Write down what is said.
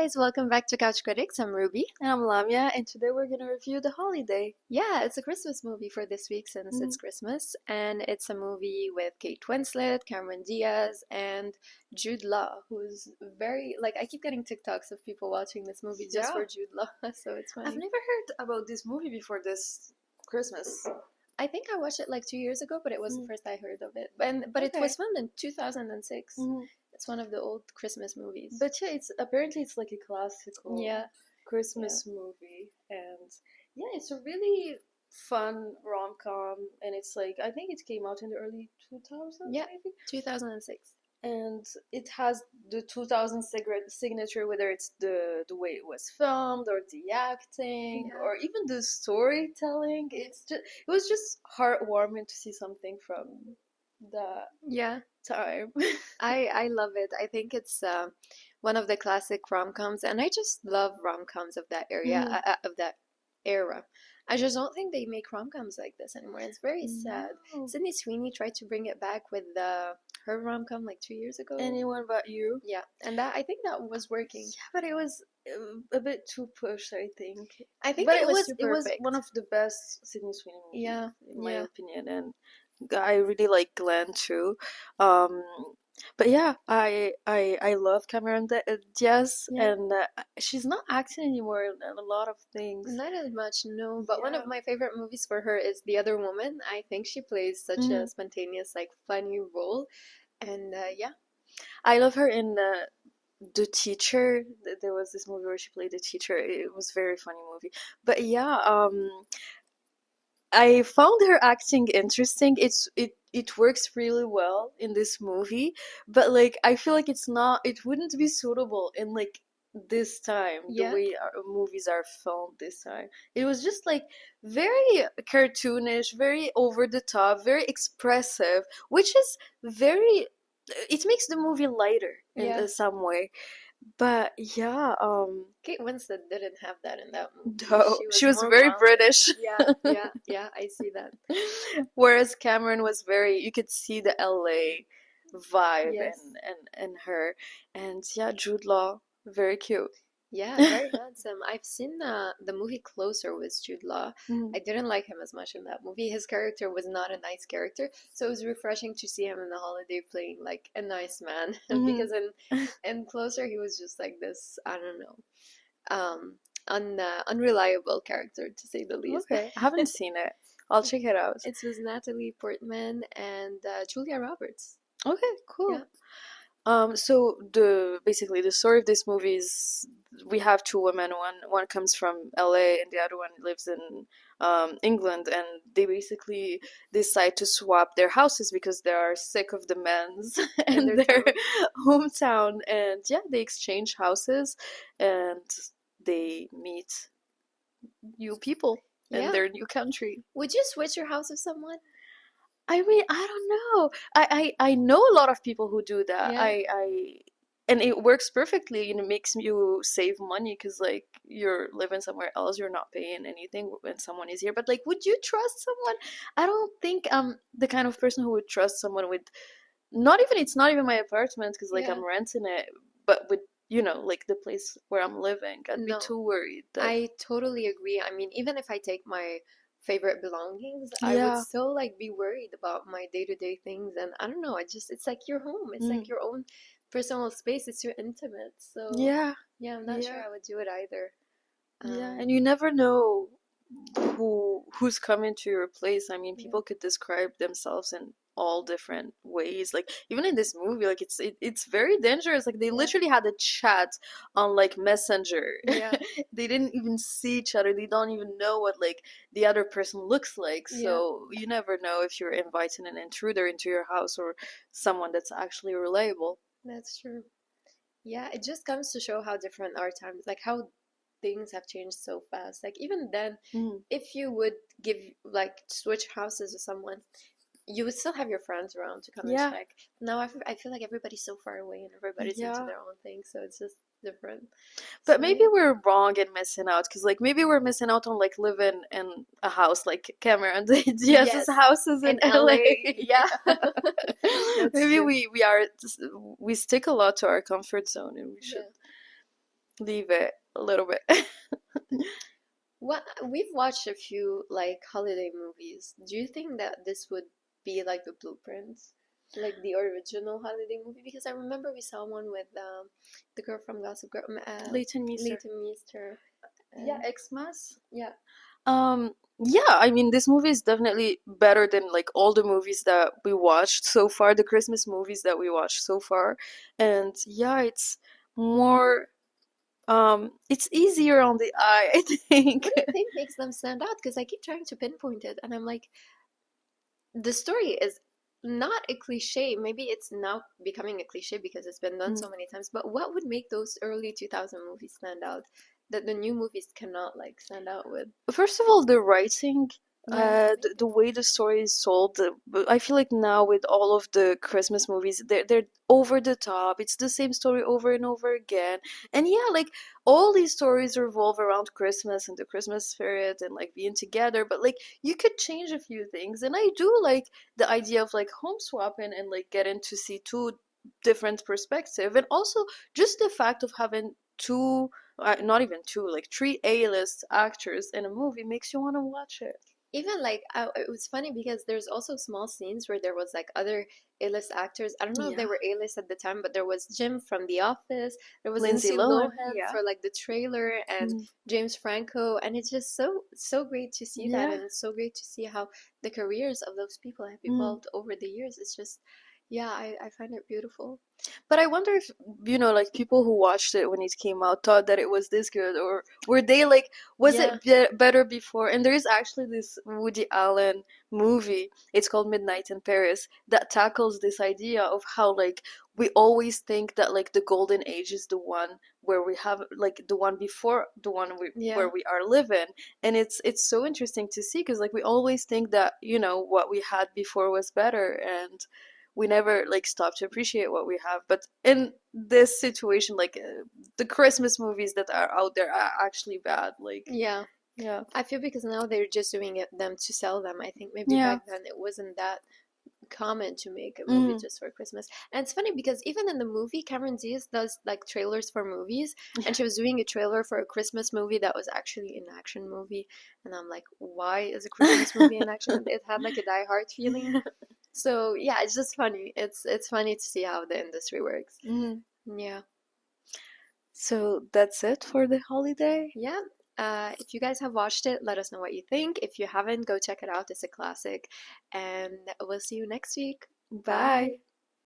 guys, welcome back to Couch Critics. I'm Ruby. And I'm Lamia, and today we're gonna review The Holiday. Yeah, it's a Christmas movie for this week since it's Christmas, and it's a movie with Kate Winslet, Cameron Diaz, and Jude Law, who's very I keep getting TikToks of people watching this movie just for Jude Law, so it's funny. I've never heard about this movie before this Christmas. I think I watched it like 2 years ago, but it was the first I heard of it. But it was filmed in 2006. It's one of the old Christmas movies. But yeah, it's like a classical Christmas Yeah. movie, and yeah, it's a really fun rom-com, and it's like I think it came out in the early 2000s, Yeah, maybe. 2006. And it has the 2000 signature, whether it's the way it was filmed or the acting or even the storytelling. It was just heartwarming to see something from that time. I love it. I think it's one of the classic rom-coms, and I just love rom-coms of that era. I just don't think they make rom-coms like this anymore. It's very sad. Sydney Sweeney tried to bring it back with her rom-com like 2 years ago. Anyone But You. Yeah, and I think that was working. Yeah, but it was a bit too pushed, I think. I think but it was one of the best Sydney Sweeney movies, in my opinion, and I really like Glenn too. But yeah, I love Cameron Diaz, and she's not acting anymore in a lot of things. Not as much, no. But one of my favorite movies for her is The Other Woman. I think she plays such a spontaneous, funny role, and I love her in The Teacher. There was this movie where she played the teacher. It was a very funny movie. But yeah, I found her acting interesting. It works really well in this movie, but I feel like it wouldn't be suitable in this time, the way our movies are filmed this time. It was just very cartoonish, very over the top, very expressive, which is it makes the movie lighter in some way. But yeah, Kate Winslet didn't have that in that movie. No, she was very British. Yeah, I see that. Whereas Cameron was you could see the LA vibe in her. And yeah, Jude Law, very cute. Yeah, very handsome. I've seen the movie Closer with Jude Law. I didn't like him as much in that movie. His character was not a nice character, so it was refreshing to see him in The Holiday playing a nice man. Because in Closer he was just this, I don't know, unreliable character, to say the least. Okay, I haven't seen it. I'll check it out. It's with Natalie Portman and Julia Roberts. Okay, cool. So basically the story of this movie is we have two women. One comes from LA and the other one lives in England, and they basically decide to swap their houses because they are sick of the men's in their hometown. And yeah, they exchange houses and they meet new people in their new country. Would you switch your house with someone? I mean, I don't know. I know a lot of people who do that. And it works perfectly, and it makes you save money because you're living somewhere else, you're not paying anything when someone is here. But would you trust someone? I don't think I'm the kind of person who would trust someone with it's not even my apartment because I'm renting it, but with the place where I'm living, I'd be too worried. I totally agree. I mean, even if I take my favorite belongings, I would still be worried about my day-to-day things, and I don't know, it's like your home. It's like your own personal space. It's your intimate. So I'm not sure I would do it either. And you never know who's coming to your place. I mean, people could describe themselves in all different ways. Even in this movie, it's very dangerous. They literally had a chat on Messenger. They didn't even see each other. They don't even know what the other person looks like. So you never know if you're inviting an intruder into your house or someone that's actually reliable. That's true. Yeah, it just comes to show how different our times, how things have changed so fast. Even then, if you would switch houses with someone, you would still have your friends around to come and check. Now I feel like everybody's so far away and everybody's into their own thing, so it's just different. But maybe we're wrong in missing out, because maybe we're missing out on living in a house like Cameron Diaz's houses in LA. Maybe we stick a lot to our comfort zone, and we should leave it a little bit. What we've watched a few like holiday movies. Do you think that this would be like the blueprints, like the original holiday movie? Because I remember we saw one with the girl from Gossip Girl, Leighton Meester. Leighton Meester. Yeah, Xmas. Yeah. Yeah, I mean, this movie is definitely better than like all the movies that we watched so far, the Christmas movies that we watched so far. And yeah, it's more, it's easier on the eye, I think. What do you think makes them stand out? Because I keep trying to pinpoint it, and I'm like, the story is not a cliche. Maybe it's now becoming a cliche because it's been done so many times. But what would make those early 2000 movies stand out that the new movies cannot like stand out with? First of all, the writing, Yeah. the way the story is told. I feel like now with all of the Christmas movies, they're over the top. It's the same story over and over again. And yeah, like all these stories revolve around Christmas and the Christmas spirit and like being together. But like you could change a few things. And I do like the idea of like home swapping and like getting to see two different perspective, and also just the fact of having two, not even two, like three A-list actors in a movie makes you want to watch it. Even like it was funny because there's also small scenes where there was like other A-list actors. I don't know if they Yeah. were A-list at the time, but there was Jim from The Office. There was Lindsay Lindsay Lohan, Lohan yeah. for like the trailer, and Mhm. James Franco, and it's just so great to see that, Yeah. and it's so great to see how the careers of those people have Mm. evolved over the years. It's just, yeah, I find it beautiful. But I wonder if, like people who watched it when it came out thought that it was this good, or were they like, was Yeah. it better before? And there is actually this Woody Allen movie. It's called Midnight in Paris, that tackles this idea of how like we always think that like the golden age is the one where we have like the one before the one Yeah. where we are living. And it's so interesting to see, because like we always think that what we had before was better, and we never like stop to appreciate what we have. But in this situation, like the Christmas movies that are out there are actually bad. Like, Yeah. yeah, I feel because now they're just doing them to sell them. I think maybe yeah, back then it wasn't that common to make a movie mm. just for Christmas. And it's funny because even in the movie, Cameron Diaz does like trailers for movies, and she was doing a trailer for a Christmas movie that was actually an action movie. And I'm like, why is a Christmas movie an action? It had like a Die Hard feeling. So yeah, it's just funny. It's funny to see how the industry works. Mm. Yeah. So that's it for the holiday. Yeah. If you guys have watched it, let us know what you think. If you haven't, go check it out. It's a classic. And we'll see you next week. Bye.